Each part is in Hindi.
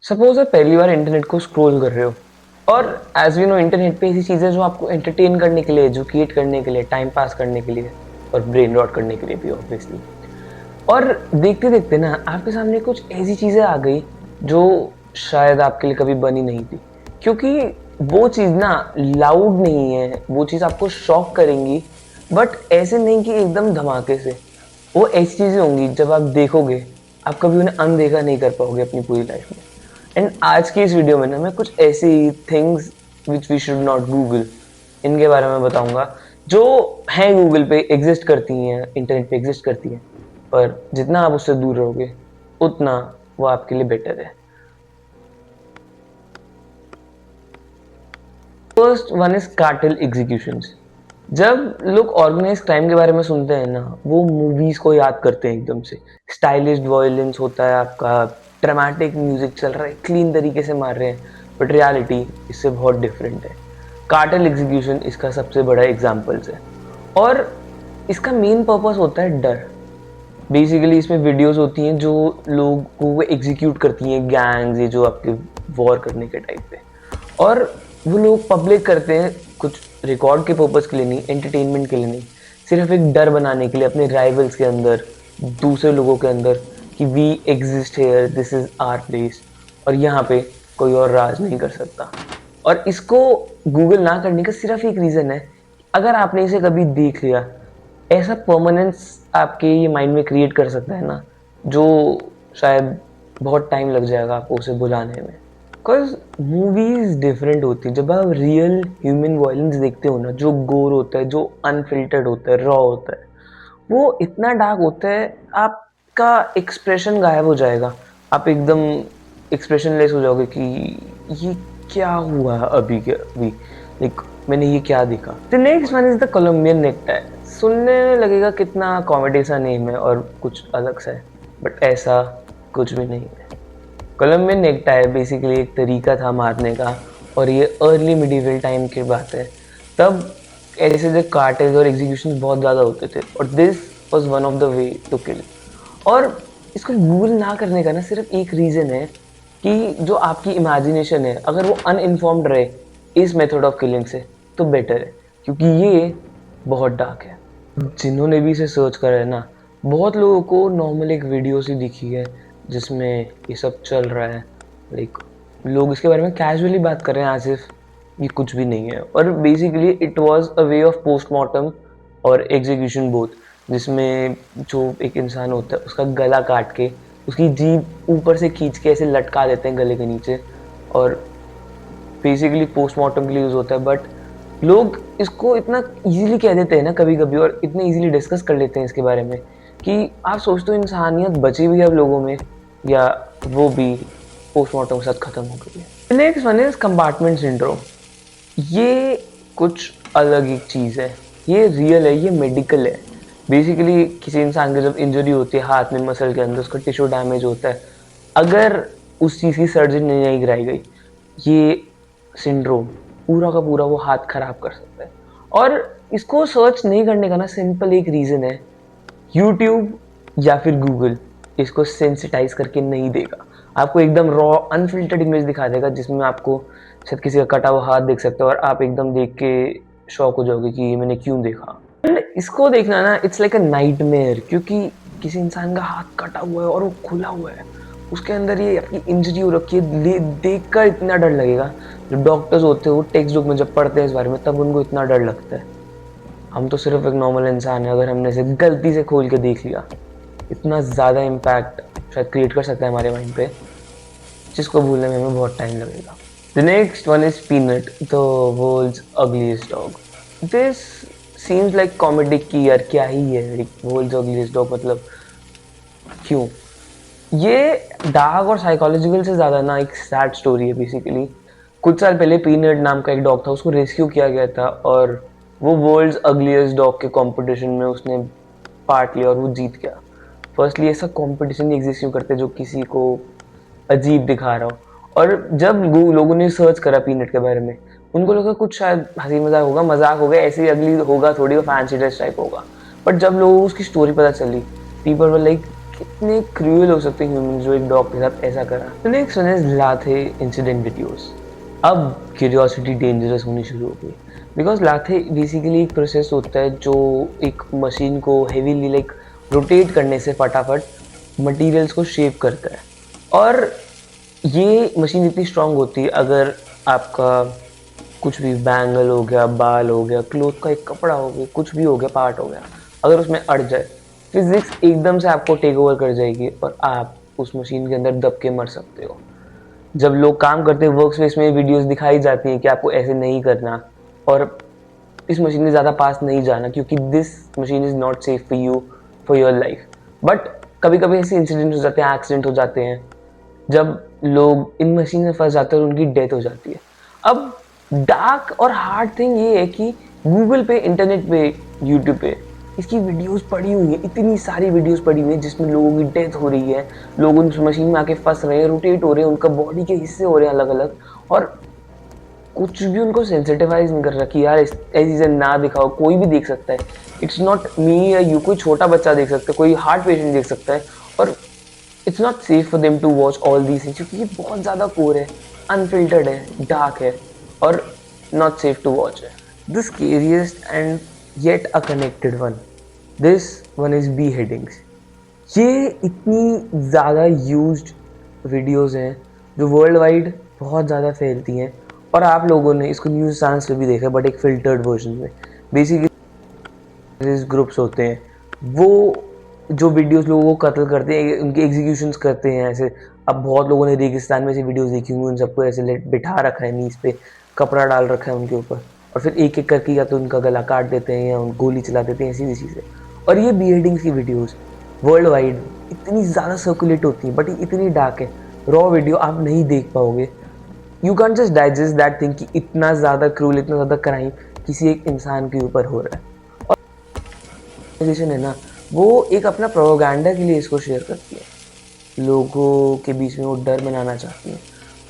सपोज आप पहली बार इंटरनेट को स्क्रॉल कर रहे हो और एज यू नो इंटरनेट पे ऐसी चीज़ें जो आपको एंटरटेन करने के लिए, एजुकेट करने के लिए, टाइम पास करने के लिए और ब्रेन रॉट करने के लिए भी ऑब्वियसली। और देखते देखते ना आपके सामने कुछ ऐसी चीज़ें आ गई जो शायद आपके लिए कभी बनी नहीं थी, क्योंकि वो चीज़ ना लाउड नहीं है, वो चीज़ आपको शॉक करेंगी, बट ऐसे नहीं कि एकदम धमाके से। वो ऐसी चीज़ें होंगी जब आप देखोगे, आप कभी उन्हें अनदेखा नहीं कर पाओगे अपनी पूरी लाइफ में। एंड आज की इस वीडियो में ना मैं कुछ ऐसी things which we should not Google, इनके बारे में बताऊंगा, जो हैं गूगल पे, एग्जिस्ट करती हैं, इंटरनेट पे एग्जिस्ट करती हैं, पर जितना आप उससे दूर रहोगे उतना वो आपके लिए बेटर है। First one is cartel executions. जब लोग ऑर्गेनाइज क्राइम के बारे में सुनते हैं ना, वो मूवीज को याद करते हैं एकदम से। स्टाइलिश वायलेंस होता है आपका, ड्रामेटिक म्यूजिक चल रहा है, क्लीन तरीके से मार रहे हैं, बट रियलिटी इससे बहुत डिफरेंट है। कार्टेल एग्जीक्यूशन इसका सबसे बड़ा एग्जाम्पल्स है, और इसका मेन पर्पस होता है डर। बेसिकली इसमें वीडियोस होती हैं जो लोग को एग्जीक्यूट करती हैं, गैंग्स, ये जो आपके वॉर करने के टाइप पे, और वो लोग पब्लिक करते हैं कुछ रिकॉर्ड के पर्पज़ के लिए नहीं, एंटरटेनमेंट के लिए नहीं, सिर्फ एक डर बनाने के लिए अपने राइवल्स के अंदर, दूसरे लोगों के अंदर, कि we exist here, this is our place, और यहाँ पे कोई और राज नहीं कर सकता। और इसको गूगल ना करने का सिर्फ एक रीज़न है, अगर आपने इसे कभी देख लिया, ऐसा परमानेंस आपके ये माइंड में क्रिएट कर सकता है ना, जो शायद बहुत टाइम लग जाएगा आपको उसे भुलाने में। बिकॉज मूवीज डिफरेंट होती है। जब आप रियल ह्यूमन वायलेंस देखते हो ना, जो गोर होता है, जो अनफिल्टर्ड होता है, रॉ होता है, वो इतना डार्क होता है, आपका एक्सप्रेशन गायब हो जाएगा। आप एकदम एक्सप्रेशनलेस हो जाओगे कि ये क्या हुआ अभी के अभी, लाइक मैंने ये क्या देखा। The next one is the Colombian necktie. सुनने में लगेगा कितना कॉमेडी सा नेम है और कुछ अलग सा है, बट ऐसा कुछ भी नहीं है। कोलंबियन नेकटाई बेसिकली एक तरीका था मारने का, और ये अर्ली मिडिवल टाइम की बात है। तब ऐसे जो कार्टेल्स और एग्जीक्यूशन बहुत ज़्यादा होते थे, और this was one of the way to kill. और इसको गूगल ना करने का ना सिर्फ एक रीज़न है कि जो आपकी इमेजिनेशन है, अगर वो अनइन्फॉर्म्ड रहे इस मेथड ऑफ किलिंग से, तो बेटर है, क्योंकि ये बहुत डार्क है। जिन्होंने भी इसे सर्च करा है ना, बहुत लोगों को नॉर्मल एक वीडियो सी दिखी है जिसमें ये सब चल रहा है, लाइक लोग इसके बारे में कैजुअली बात कर रहे हैं as if ये कुछ भी नहीं है। और basically it was a way of postmortem और एग्जीक्यूशन बोथ, जिसमें जो एक इंसान होता है उसका गला काट के उसकी जीभ ऊपर से खींच के ऐसे लटका देते हैं गले के नीचे, और बेसिकली पोस्टमार्टम के लिए यूज़ होता है। बट लोग इसको इतना इजीली कह देते हैं ना कभी कभी, और इतने इजीली डिस्कस कर लेते हैं इसके बारे में, कि आप सोचते हो इंसानियत बची भी है अब लोगों में, या वो भी पोस्टमार्टम के साथ ख़त्म हो गई है। Next one is compartment syndrome. ये कुछ अलग एक चीज़ है, ये रियल है, ये मेडिकल है। बेसिकली किसी इंसान की जब इंजरी होती है हाथ में, मसल के अंदर, उसका टिश्यू डैमेज होता है, अगर उस चीज़ की सर्जरी नहीं कराई गई, ये सिंड्रोम पूरा का पूरा वो हाथ खराब कर सकता है। और इसको सर्च नहीं करने का ना सिंपल एक रीज़न है, यूट्यूब या फिर गूगल इसको सेंसिटाइज करके नहीं देगा, आपको एकदम रॉ अनफिल्टर्ड इमेज दिखा देगा, जिसमें आपको शायद किसी का कटा हुआ हाथ देख सकते हो और आप एकदम देख के शॉक हो जाओगे कि ये मैंने क्यों देखा। एंड इसको देखना ना इट्स लाइक अ नाइटमेयर, क्योंकि किसी इंसान का हाथ कटा हुआ है और वो खुला हुआ है, उसके अंदर ये आपकी इंजरी हो रखी है, देख कर इतना डर लगेगा। जो डॉक्टर्स होते हैं वो टेक्स्ट बुक में जब पढ़ते हैं इस बारे में, तब उनको इतना डर लगता है। हम तो सिर्फ एक नॉर्मल इंसान है, अगर हमने इसे गलती से खोल के देख लिया, इतना ज़्यादा इम्पैक्ट शायद क्रिएट कर सकता है हमारे माइंड पे, जिसको भूलने में हमें बहुत टाइम लगेगा। The next one is Peanut, the world's ugliest dog. This seems like comedy की यार क्या ही है, वर्ल्ड्स अगलीस्ट डॉग मतलब क्यों? ये डार्क और साइकोलॉजिकल से ज़्यादा ना एक सैड स्टोरी है बेसिकली। कुछ साल पहले पीनट नाम का एक डॉग था, उसको रेस्क्यू किया गया था, और वो वर्ल्ड्स अगलीस्ट डॉग के कंपटीशन में उसने पार्ट लिया और वो जीत गया। फर्स्टली ऐसा कंपटीशन नहीं एग्जिस्ट क्यों करते जो किसी को अजीब दिखा रहा हो। और जब लोगों ने सर्च करा पीनट के बारे में, उनको लगा कुछ शायद हंसी मजाक होगा, ऐसे ही अगली होगा थोड़ी, फैंसी ड्रेस टाइप होगा। बट जब लोगों को उसकी स्टोरी पता चली, पीपल वर लाइक कितने क्रूअल हो सकते हैं ह्यूमन जो एक डॉग के साथ ऐसा करा। तो नेक्स्ट वन इज लाथे इंसिडेंट वीडियोस। अब क्यूरियोसिटी डेंजरस होनी शुरू हो गई, बिकॉज लाथे बेसिकली एक प्रोसेस होता है जो एक मशीन को हेवीली लाइक रोटेट करने से फटाफट मटेरियल्स को शेप करता है। और ये मशीन इतनी स्ट्रांग होती है, अगर आपका कुछ भी बैंगल हो गया, बाल हो गया, क्लोथ का एक कपड़ा हो गया, कुछ भी हो गया, पार्ट हो गया, अगर उसमें अड़ जाए, फिजिक्स एकदम से आपको टेक ओवर कर जाएगी और आप उस मशीन के अंदर दब के मर सकते हो। जब लोग काम करते हैं वर्क स्पेस में, वीडियोस दिखाई जाती हैं कि आपको ऐसे नहीं करना और इस मशीन में ज़्यादा पास नहीं जाना, क्योंकि this machine is not safe for you, for your life. But कभी कभी ऐसे इंसिडेंट हो जाते हैं, एक्सीडेंट हो जाते हैं, जब लोग इन मशीन में फंस जाते हैं और उनकी डेथ हो जाती है। अब डार्क और हार्ड थिंग ये है कि गूगल पे, इंटरनेट पे, यूट्यूब पे इसकी वीडियोस पड़ी हुई है, इतनी सारी वीडियोस पड़ी हुई है जिसमें लोगों की डेथ हो रही है, लोग उस मशीन में आके फंस रहे हैं, रोटेट हो रहे हैं, उनका बॉडी के हिस्से हो रहे हैं अलग अलग, और कुछ भी उनको सेंसिटिवाइज नहीं कर रहा कि यार ऐसी चीज़ें ना दिखाओ, कोई भी देख सकता है। इट्स नॉट मी या यू, कोई छोटा बच्चा देख सकता है, कोई हार्ट पेशेंट देख सकता है, और it's not safe for them to watch all these things, क्योंकि ये बहुत ज़्यादा कोर है, अनफिल्टर्ड है, डार्क है और नॉट सेफ टू वॉच है। The scariest and yet a connected one, this one is beheadings. ये इतनी ज़्यादा यूज्ड वीडियोस हैं जो वर्ल्ड वाइड बहुत ज़्यादा फैलती हैं, और आप लोगों ने इसको न्यूज़ चैनल्स पे भी देखा, बट एक फिल्टर्ड वर्जन में। बेसिकली ग्रुप्स होते हैं, वो जो वीडियोस लोगों को कत्ल करते हैं, उनके एग्जीक्यूशंस करते हैं ऐसे। अब बहुत लोगों ने रेगिस्तान में से वीडियोस देखी होंगी, उन सबको ऐसे बिठा रखा है, नीज पे कपड़ा डाल रखा है उनके ऊपर, और फिर एक एक करके या तो उनका गला काट देते हैं या गोली चला देते हैं, ऐसी चीज़ें। और ये बीहेडिंग्स की वीडियोस वर्ल्ड वाइड इतनी ज़्यादा सर्कुलेट होती हैं, बट इतनी डार्क है, रॉ वीडियो आप नहीं देख पाओगे। You can just digest that thing कि इतना ज़्यादा क्रूल, इतना ज़्यादा क्राइम किसी एक इंसान के ऊपर हो रहा है। और ऑर्गेनाइजेशन है ना, वो एक अपना प्रोपेगेंडा के लिए इसको शेयर करती है, लोगों के बीच में वो डर बनाना चाहती है,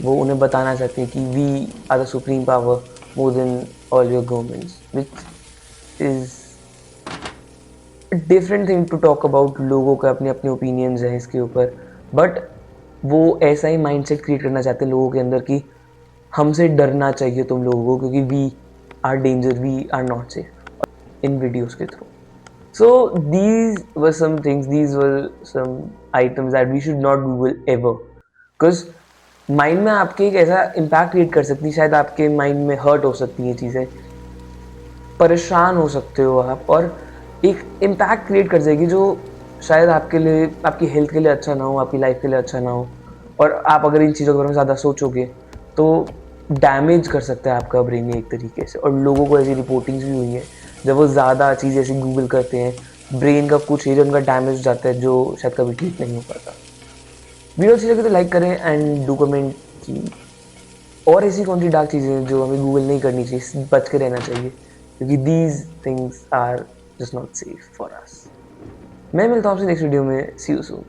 वो उन्हें बताना चाहती है कि we are the supreme power more than all your governments, which is different thing to talk about. लोगों का अपने अपने ओपिनियंस हैं इसके ऊपर, बट वो ऐसा ही माइंडसेट क्रिएट करना चाहते हैं लोगों के अंदर कि हमसे डरना चाहिए तुम लोगों को, क्योंकि we are danger, we are not safe, इन वीडियोस के through. So these were some things, these were some items that we should not Google ever, because mind में आपके एक ऐसा इम्पैक्ट क्रिएट कर सकती है, शायद आपके माइंड में हर्ट हो सकती हैं चीज़ें, परेशान हो सकते हो आप, और एक इम्पैक्ट क्रिएट कर जाएगी जो शायद आपके लिए, आपकी हेल्थ के लिए अच्छा ना हो, आपकी लाइफ के लिए अच्छा ना हो। और आप अगर इन चीज़ों के बारे में ज़्यादा सोचोगे तो डैमेज कर सकता है आपका ब्रेन एक तरीके से। और लोगों को ऐसी रिपोर्टिंग्स भी हुई हैं, जब वो ज़्यादा चीज़ ऐसी गूगल करते हैं, ब्रेन का कुछ एरिया उनका डैमेज हो जाता है जो शायद कभी ठीक नहीं हो पाता। वीडियो अच्छी लगे तो लाइक करें एंड डू कमेंट कि और ऐसी कौन सी डार्क चीज़ें हैं जो हमें गूगल नहीं करनी चाहिए, बच के रहना चाहिए, क्योंकि these things are just not safe for us. मैं मिलता हूँ आपसे नेक्स्ट वीडियो में। See you soon.